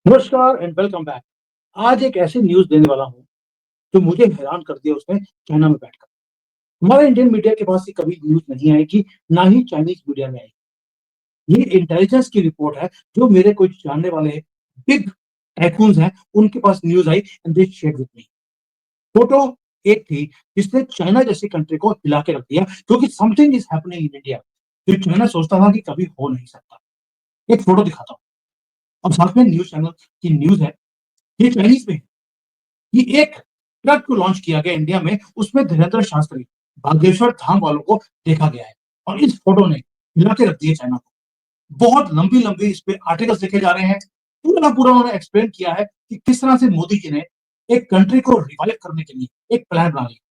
नमस्कार and welcome back. आज एक ऐसी न्यूज़ देने वाला हूँ, जो मुझे हैरान कर दिया उसने चाइना में बैठकर। हमारे इंडियन मीडिया के पास ये कभी न्यूज़ नहीं आएगी, ना ही चाइनीज़ मीडिया में आएगी। ये इंटेलिजेंस की रिपोर्ट है, जो मेरे कुछ जानने वाले बिग टाइकून्स हैं, उनके पास news I and they shared with me. Photo एक थी, जिसने चाइना जैसी कंट्री को हिला के रख दिया, क्योंकि something is happening in India, जो चाइना सोचता था कि कभी हो नहीं सकता। एक फोटो दिखाता हूँ और साथ में न्यूज़ चैनल की न्यूज़ है, ये चाइनीज़ में है। ये एक ट्रक को लॉन्च किया गया इंडिया में, उसमें धीरेन्द्र शास्त्री, बागेश्वर धाम वालों को देखा गया है और इस फोटो ने हिला के रख दिया चाइना को। बहुत लंबी-लंबी इस पे आर्टिकल्स लिखे जा रहे हैं। पूरा-पूरा उन्होंने एक्सप्लेन किया है कि किस तरह से मोदी जी ने एक कंट्री को रिवाइव करने के लिए एक प्लान बना लिया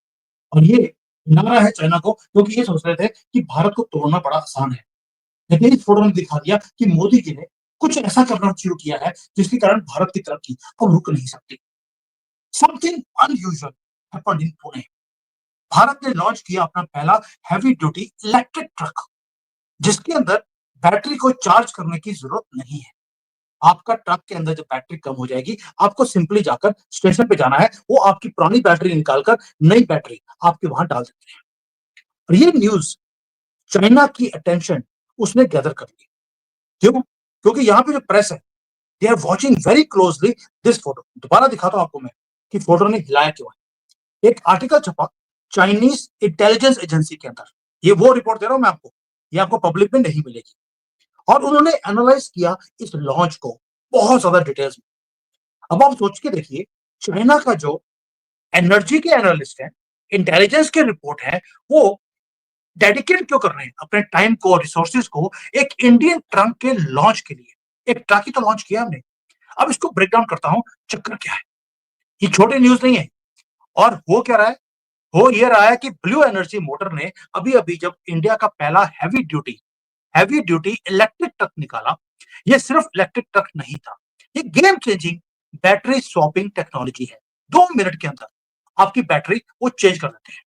और ये हिला रहा है चाइना को, क्योंकि ये सोच रहे थे कि भारत को तोड़ना बड़ा आसान है। लेकिन इस फोटो ने दिखा दिया कि मोदी जी ने कुछ ऐसा करना शुरू किया है, जिसके कारण भारत की तरक्की अब रुक नहीं सकती। Something unusual happened in Pune. Bharat ने लॉन्च किया अपना पहला हेवी ड्यूटी इलेक्ट्रिक ट्रक, जिसके अंदर बैटरी को चार्ज करने की जरूरत नहीं है। आपका ट्रक के अंदर जब बैटरी कम हो जाएगी, आपको सिंपली जाकर स्टेशन पे जाना है, वो आपकी पुरानी बैटरी निकालकर नई बैटरी आपके वहां डाल देते हैं। और ये न्यूज चाइना की अटेंशन उसने गैदर कर ली। क्यों? क्योंकि यहाँ पे जो प्रेस है, they are watching very closely this photo. दोबारा दिखाता हूं आपको मैं कि फोटो ने हिलाया क्यों है। एक आर्टिकल छपा चाइनीज इंटेलिजेंस एजेंसी के अंदर। ये वो रिपोर्ट दे रहा हूं मैं आपको, ये आपको पब्लिक में नहीं मिलेगी। और उन्होंने एनालाइज किया इस लॉन्च को बहुत ज्यादा डिटेल्स में। अब आप सोच के देखिए, चाइना का जो एनर्जी के एनालिस्ट है, इंटेलिजेंस के रिपोर्ट है, वो डेडिकेट क्यों कर रहे हैं अपने टाइम को और रिसोर्सेज को एक इंडियन ट्रक के लॉन्च के लिए। एक ट्रक ही तो लॉन्च किया हमने। अब इसको ब्रेक डाउन करता हूं, चक्कर क्या है। ये छोटी न्यूज नहीं है। और हो क्या रहा है, हो ये रहा है कि ब्लू एनर्जी मोटर ने अभी-अभी जब इंडिया का पहला हेवी ड्यूटी इलेक्ट्रिक ट्रक निकाला, ये सिर्फ इलेक्ट्रिक ट्रक नहीं था, ये game changing battery swapping technology है। 2 मिनट के अंदर आपकी बैटरी वो चेंज कर देते हैं।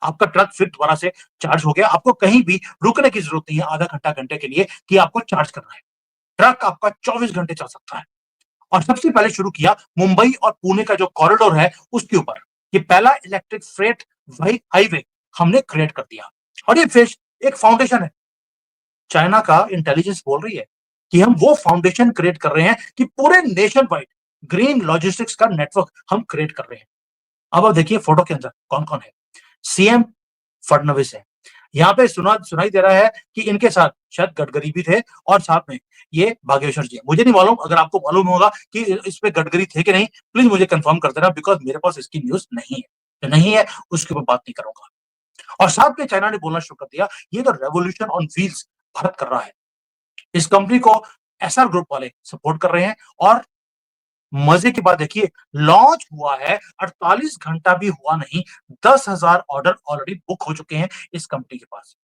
आपका ट्रक फिर दोबारा से चार्ज हो गया, आपको कहीं भी रुकने की जरूरत नहीं है आधा घंटा, घंटे के लिए कि आपको चार्ज करना है। ट्रक आपका 24 घंटे चल सकता है। और सबसे पहले शुरू किया मुंबई और पुणे का जो कॉरिडोर है उसके ऊपर। ये पहला इलेक्ट्रिक फ्रेट वही हाईवे हमने क्रिएट कर दिया। और ये फिश एक फाउंडेशन है। चाइना का इंटेलिजेंस बोल रही है कि हम वो फाउंडेशन क्रिएट कर रहे हैं कि पूरे नेशन वाइड ग्रीन लॉजिस्टिक्स का नेटवर्क हम क्रिएट कर रहे हैं। अब आप देखिए फोटो के अंदर कौन कौन है। सीएम फडणवीस है। यहाँ पे सुनाई दे रहा है कि इनके साथ शायद गडकरी भी थे और साथ में ये बागेश्वर जी। मुझे नहीं मालूम, अगर आपको मालूम होगा कि इस पे गडकरी थे कि नहीं, प्लीज मुझे कंफर्म कर देना, बिकॉज मेरे पास इसकी न्यूज नहीं है। तो नहीं है, उसके ऊपर बात नहीं करूंगा। और साथ में चाइना ने बोलना शुरू कर दिया, ये तो रेवोल्यूशन ऑन व्हील्स भारत कर रहा है। इस कंपनी को एसआर ग्रुप वाले सपोर्ट कर रहे हैं। और मजे की बात देखिए, लॉन्च हुआ है 48 घंटा भी हुआ नहीं, 10,000 ऑर्डर ऑलरेडी बुक हो चुके हैं इस कंपनी के पास।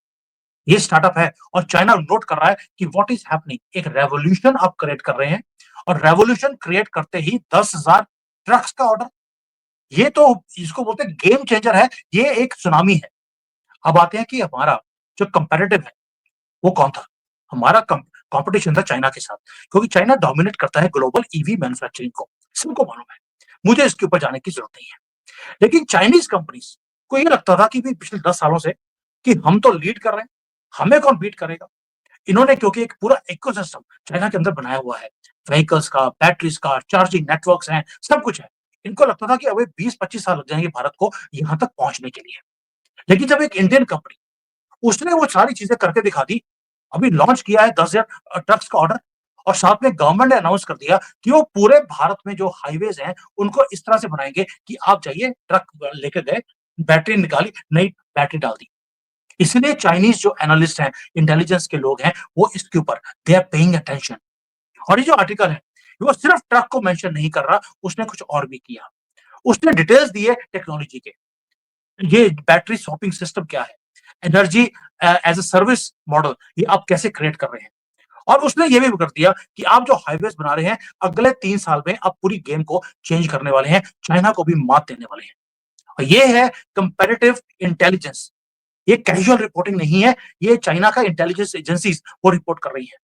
ये स्टार्टअप है और चाइना नोट कर रहा है कि व्हाट इज हैपनिंग। एक रेवोल्यूशन आप क्रिएट कर रहे हैं और रेवोल्यूशन क्रिएट करते ही 10,000 ट्रक्स का ऑर्डर। ये तो इसको बोलते हैं गेम चेंजर है, ये एक सुनामी है। अब आते हैं कि हमारा जो कंपेरेटिव है वो कौन था। हमारा कंपटीशन था चाइना के साथ, क्योंकि चाइना डोमिनेट करता है ग्लोबल ईवी मैन्युफैक्चरिंग को, सबको मालूम है। मुझे इसके ऊपर जाने की जरूरत नहीं है। लेकिन चाइनीज कंपनीज को ये लगता था कि पिछले 10 सालों से कि हम तो लीड कर रहे हैं, हमें कौन बीट करेगा। इन्होंने क्योंकि एक पूरा इकोसिस्टम चाइना के अंदर बनाया हुआ है, व्हीकल्स का, बैटरीज का, चार्जिंग नेटवर्क्स हैं, सब कुछ है। इनको लगता था कि अभी 20-25 साल लग जाएंगे भारत को यहां तक पहुंचने के लिए। लेकिन जब एक इंडियन कंपनी, उसने वो सारी चीजें करके दिखा दी। अभी लॉन्च किया है 10,000 ट्रक्स का ऑर्डर। और साथ में गवर्नमेंट ने अनाउंस कर दिया कि वो पूरे भारत में जो हाईवेज हैं उनको इस तरह से बनाएंगे कि आप जाइए, ट्रक लेके गए, बैटरी निकाली, नई बैटरी डाल दी। इसलिए चाइनीज जो एनालिस्ट हैं, इंटेलिजेंस के लोग हैं, वो इसके ऊपर दे आर पेइंग अटेंशन। और ये जो आर्टिकल है, वो सिर्फ ट्रक को मेंशन नहीं कर रहा, उसने कुछ और भी किया। उसने डिटेल्स दिए टेक्नोलॉजी के। ये बैटरी स्वैपिंग सिस्टम क्या है, energy as a service model ये आप कैसे क्रिएट कर रहे हैं। और उसने ये भी कर दिया कि आप जो हाईवेज बना रहे हैं, अगले 3 साल में आप पूरी गेम को चेंज करने वाले हैं, चाइना को भी मात देने वाले हैं। और ये है कंपैरेटिव इंटेलिजेंस। ये कैजुअल रिपोर्टिंग नहीं है, ये चाइना का इंटेलिजेंस एजेंसीज वो रिपोर्ट कर रही है।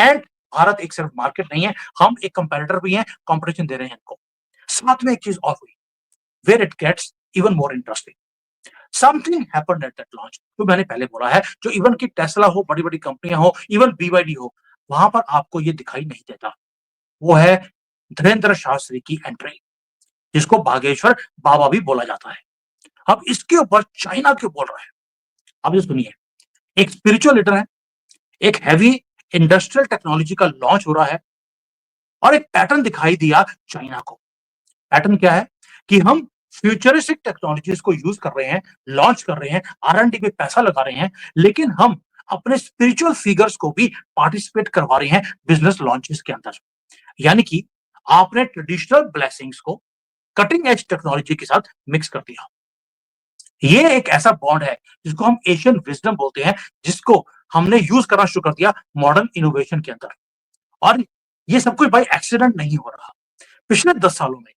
एंड भारत एक सिर्फ मार्केट नहीं है, हम एक कंपैरेटर भी हैं, कॉम्पिटिशन दे रहे हैं इनको। साथ में एक चीज और हुई, where it gets even more interesting, something happened at that launch. तो मैंने पहले बोला है, जो इवन की टेस्ला हो, बड़ी-बड़ी कंपनियां हो, इवन बीवाईडी हो, वहां पर आपको ये दिखाई नहीं देता। वो है धीरेन्द्र शास्त्री की एंट्री, जिसको बागेश्वर बाबा भी बोला जाता है। अब इसके ऊपर चाइना क्यों बोल रहा है? अब ये सुनिए, एक स्पिरिचुअल लीडर है, एक हैवी इंडस्ट्रियल टेक्नोलॉजी का लॉन्च हो रहा है और एक पैटर्न दिखाई दिया चाइना को। पैटर्न क्या है कि हम फ्यूचरिस्टिक टेक्नोलॉजीज को यूज कर रहे हैं, लॉन्च कर रहे हैं, आर-एन-डी पे पैसा लगा रहे हैं, लेकिन हम अपने स्पिरिचुअल फिगर्स को भी पार्टिसिपेट करवा रहे हैं बिजनेस लॉन्चेस के अंदर। यानी कि आपने ट्रेडिशनल ब्लेसिंग्स को कटिंग एज टेक्नोलॉजी के साथ मिक्स कर दिया। ये एक ऐसा बॉन्ड है जिसको हम एशियन विजडम बोलते हैं, जिसको हमने यूज करना शुरू कर दिया मॉडर्न इनोवेशन के अंदर। और ये सब कुछ बाय एक्सीडेंट नहीं हो रहा। पिछले 10 सालों में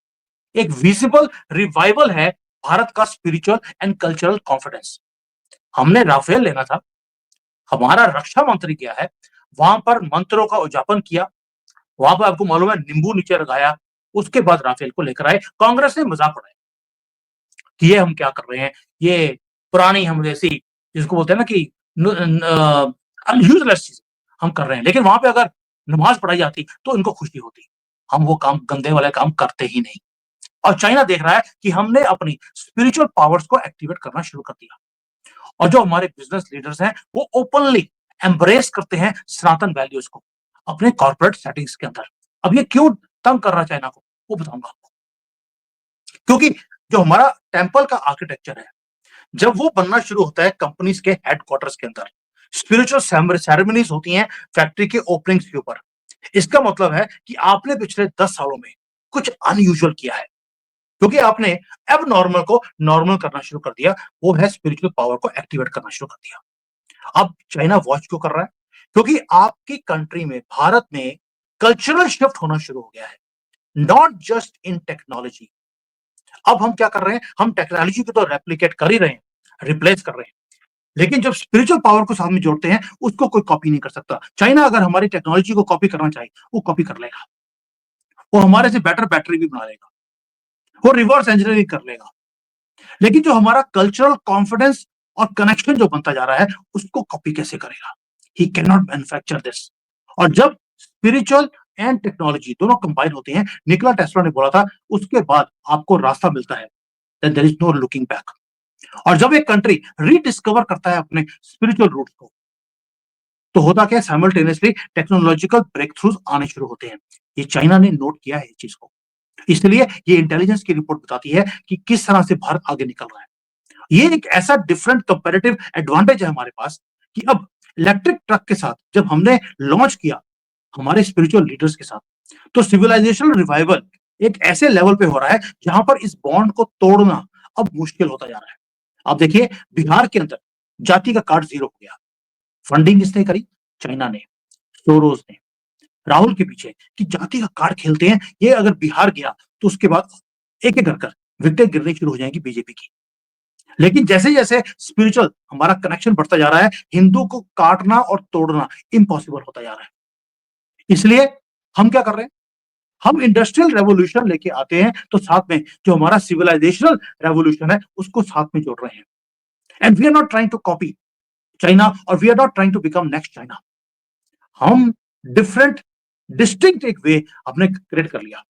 एक विजिबल रिवाइवल है भारत का स्पिरिचुअल एंड कल्चरल कॉन्फिडेंस। हमने राफेल लेना था, हमारा रक्षा मंत्री गया है, वहां पर मंत्रों का उजापन किया, वहां पर आपको मालूम है नींबू नीचे लगाया, उसके बाद राफेल को लेकर आए। कांग्रेस ने मजाक उड़ाया कि ये हम क्या कर रहे हैं, ये पुरानी हम जैसी जिसको बोलते हैं ना कि यूजलेस चीज हम कर रहे हैं। लेकिन वहां पे अगर नमाज पढ़ाई जाती तो इनको खुशी होती। हम वो काम, गंदे वाले काम करते ही नहीं। और चाइना देख रहा है कि हमने अपनी स्पिरिचुअल पावर्स को एक्टिवेट करना शुरू कर दिया। और जो हमारे बिजनेस लीडर्स हैं वो ओपनली एम्ब्रेस करते हैं सनातन वैल्यूज को अपने कॉर्पोरेट सेटिंग्स के अंदर। अब ये क्यों तंग कर रहा है चाइना को, वो बताऊंगा आपको। क्योंकि जो हमारा टेम्पल का आर्किटेक्चर है, जब वो बनना शुरू होता है कंपनीज के हेडक्वार्टर्स के अंदर, स्पिरिचुअल सेरेमनीज होती हैं फैक्ट्री के ओपनिंग्स के ऊपर। इसका मतलब है कि आपने पिछले 10 सालों में कुछ अनयूजुअल किया है, क्योंकि आपने अब नॉर्मल को नॉर्मल करना शुरू कर दिया। वो है स्पिरिचुअल पावर को एक्टिवेट करना शुरू कर दिया। अब चाइना वॉच क्यों कर रहा है? क्योंकि आपकी कंट्री में, भारत में कल्चरल शिफ्ट होना शुरू हो गया है, नॉट जस्ट इन टेक्नोलॉजी। अब हम क्या कर रहे हैं, हम टेक्नोलॉजी को तो रेप्लिकेट कर ही रहे हैं, रिप्लेस कर रहे हैं, लेकिन जब स्पिरिचुअल पावर को साथ में जोड़ते हैं, उसको कोई कॉपी नहीं कर सकता। चाइना अगर हमारी टेक्नोलॉजी को कॉपी करना चाहे, वो कॉपी कर लेगा। वो हमारे से बेटर बैटरी भी बना लेगा, वो रिवर्स इंजीनियरिंग कर लेगा। लेकिन जो हमारा कल्चरल कॉन्फिडेंस और कनेक्शन जो बनता जा रहा है, उसको कॉपी कैसे करेगा? He can not manufacture this. और जब स्पिरिचुअल एंड टेक्नोलॉजी दोनों कंबाइन होते हैं, निकोला टेस्ला ने बोला था, उसके बाद आपको रास्ता मिलता है, then there is no looking back. और जब एक कंट्री रीडिस्कवर करता है अपने स्पिरिचुअल रूट्स को, तो होता क्या है, साइमल्टेनियसली टेक्नोलॉजिकल ब्रेक थ्रूज आने शुरू होते हैं। ये चाइना ने नोट किया है इस चीज को। इसलिए ये इंटेलिजेंस की रिपोर्ट बताती है कि किस तरह से भारत आगे निकल रहा है। ये एक ऐसा डिफरेंट कंपैरेटिव एडवांटेज है हमारे पास कि अब इलेक्ट्रिक ट्रक के साथ जब हमने लॉन्च किया हमारे स्पिरिचुअल लीडर्स के साथ, तो सिविलाइजेशनल रिवाइवल एक ऐसे लेवल पे हो रहा है जहां पर इस बॉन्ड को तोड़ना अब मुश्किल होता जा रहा है। आप देखिए, बिहार के अंदर जाति का कार्ड जीरो हो गया। फंडिंग किसने करी? चाइना ने, सोरोस ने, राहुल के पीछे कि जाति का कार्ड खेलते हैं। ये अगर बिहार गया तो उसके बाद एक एक घर कर विकेटें गिरनी शुरू हो जाएंगी बीजेपी की। लेकिन जैसे जैसे स्पिरिचुअल हमारा कनेक्शन बढ़ता जा रहा है, हिंदू को काटना और तोड़ना इम्पॉसिबल होता जा रहा है। इसलिए हम क्या कर रहे हैं, हम इंडस्ट्रियल रेवोल्यूशन लेके आते हैं, तो साथ में जो हमारा सिविलाइजेशनल रेवोल्यूशन है उसको साथ में जोड़ रहे हैं। And we are not trying to copy China, और we are not trying to become next China. हम डिफरेंट डिस्टिंक्ट एक वे हमने क्रिएट कर लिया।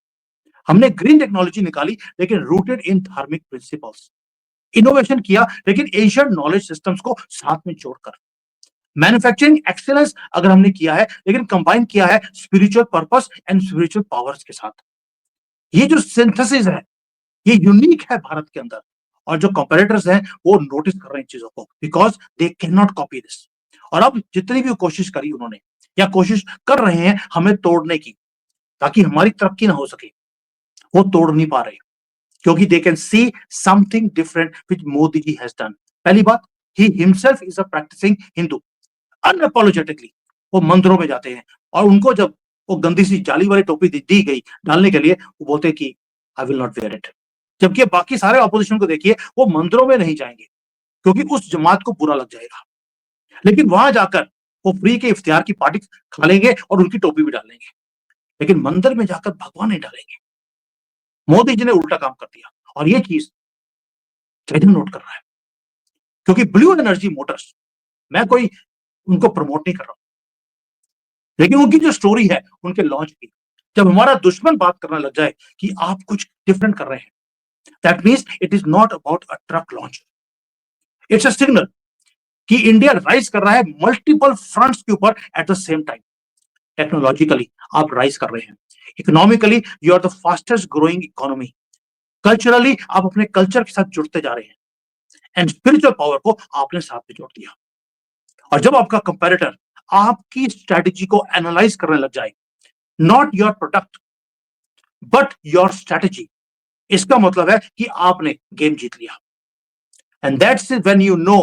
हमने ग्रीन टेक्नोलॉजी निकाली, लेकिन रूटेड इन धार्मिक प्रिंसिपल्स। इनोवेशन किया, लेकिन एशियन नॉलेज सिस्टम्स को साथ में जोड़कर। मैन्युफैक्चरिंग एक्सीलेंस अगर हमने किया है, लेकिन कंबाइन किया है spiritual purpose and spiritual powers के साथ। ये जो सिंथेसिस है, ये यूनिक है भारत के अंदर। और जो कंपैरेटर्स हैं वो नोटिस कर रहे हैं इन चीजों को, because they can not copy this. और अब जितनी भी कोशिश करी उन्होंने, या कोशिश कर रहे हैं हमें तोड़ने की, ताकि हमारी तरक्की ना हो सके, वो तोड़ नहीं पा रहे, क्योंकि they can see something different which Modi ji has done. पहली बात, he himself is a practising Hindu, unapologetically. वो मंदिरों में जाते हैं और उनको जब वो गंदी सी जाली वाली टोपी दी गई डालने के लिए, वो बोलते कि I will not wear it. जबकि बाकी सारे ऑपोजिशन को देखिए, वो मंदिरों में नहीं जाएंगे क्योंकि उस जमात को बुरा लग जाएगा। लेकिन वहां जाकर वो फ्री के इफ्तियार की पार्टी खा लेंगे और उनकी टोपी भी डाल लेंगे, लेकिन मंदिर में जाकर भगवान नहीं डालेंगे। मोदी जी ने उल्टा काम कर दिया और ये चीज चाइना नोट कर रहा है, क्योंकि ब्लू एनर्जी मोटर्स, मैं कोई उनको प्रमोट नहीं कर रहा हूं, लेकिन उनकी जो स्टोरी है उनके लॉन्च की, जब हमारा दुश्मन बात करने लग जाए कि आप कुछ डिफरेंट कर रहे हैं, that means it is not about a truck launch, it's a signal कि इंडिया राइज कर रहा है मल्टीपल फ्रंट्स के ऊपर at the same time. Technologically आप राइज कर रहे हैं, economically you are the fastest growing economy, culturally आप अपने कल्चर के साथ जुड़ते जा रहे हैं, एंड स्पिरिचुअल पावर को आपने साथ में जोड़ दिया। और जब आपका कंपैरेटर आपकी स्ट्रेटेजी को एनालाइज करने लग जाए, not your product but your strategy, इसका मतलब है कि आपने गेम जीत लिया। And that's when you know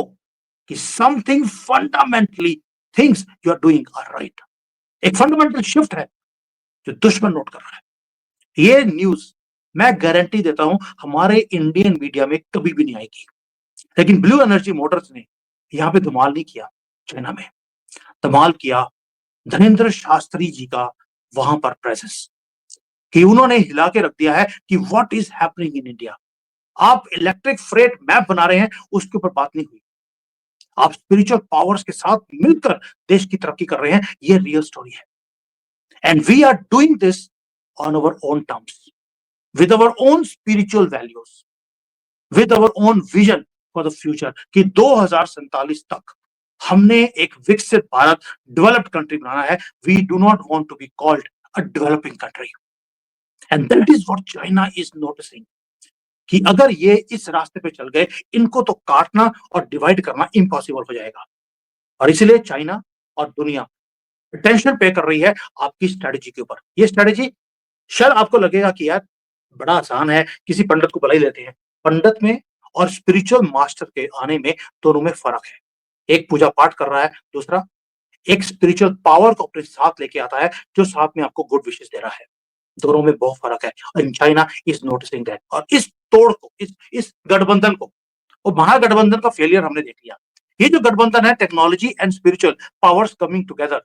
कि something fundamentally things you are doing are right. एक फंडामेंटल शिफ्ट है जो दुश्मन नोट कर रहा है। ये न्यूज मैं गारंटी देता हूं हमारे इंडियन मीडिया में कभी भी नहीं आएगी, लेकिन ब्लू एनर्जी मोटर्स ने यहां पे धमाल नहीं किया, चाइना में धमाल किया धनेंद्र शास्त्री जी का वहां पर प्रेजेंस, कि उन्होंने हिला के रख दिया है कि what is happening in India. आप इलेक्ट्रिक फ्रेट मैप बना रहे हैं, उसके ऊपर बात नहीं हुई। आप स्पिरिचुअल पावर्स के साथ मिलकर देश की तरक्की कर रहे हैं, ये रियल स्टोरी है। And we are doing this on our own terms, with our own spiritual values, with our own vision for the future, कि 2047 तक हमने एक विकसित भारत, डेवलप्ड कंट्री बनाना है। We do not want to be called a developing country, and that is what China is noticing, कि अगर ये इस रास्ते पे चल गए, इनको तो काटना और डिवाइड करना इम्पॉसिबल हो जाएगा। और इसलिए चाइना और दुनिया टेंशन पे कर रही है आपकी स्ट्रेटेजी के ऊपर। ये स्ट्रेटेजी शायद आपको लगेगा कि यार बड़ा आसान है, किसी पंडित को बुला ही लेते हैं। पंडित में और स्पिरिचुअल मास्टर के आने में, दोनों में फर्क है। एक पूजा पाठ कर रहा है, दूसरा एक स्पिरिचुअल पावर को अपने साथ लेके आता है, जो साथ में आपको गुड विशेस दे रहा है। दोनों में बहुत फर्क है, और चाइना इज नोटिसिंग दैट। और इस तोड़ को, इस गठबंधन को, और महागठबंधन का फेलियर हमने देख लिया। ये जो गठबंधन है, technology and spiritual powers coming together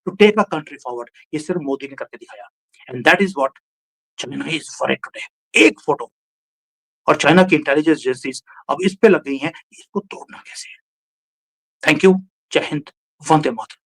to take a country forward, ये सिर्फ मोदी ने करके दिखाया। And that is what China is for it today. एक फोटो और चाइना की इंटेलिजेंस एजेंसीज अब इस पे लग गई हैं, इसको तोड़ना कैसे है। थैंक यू, जय हिंद, वंदे मातरम।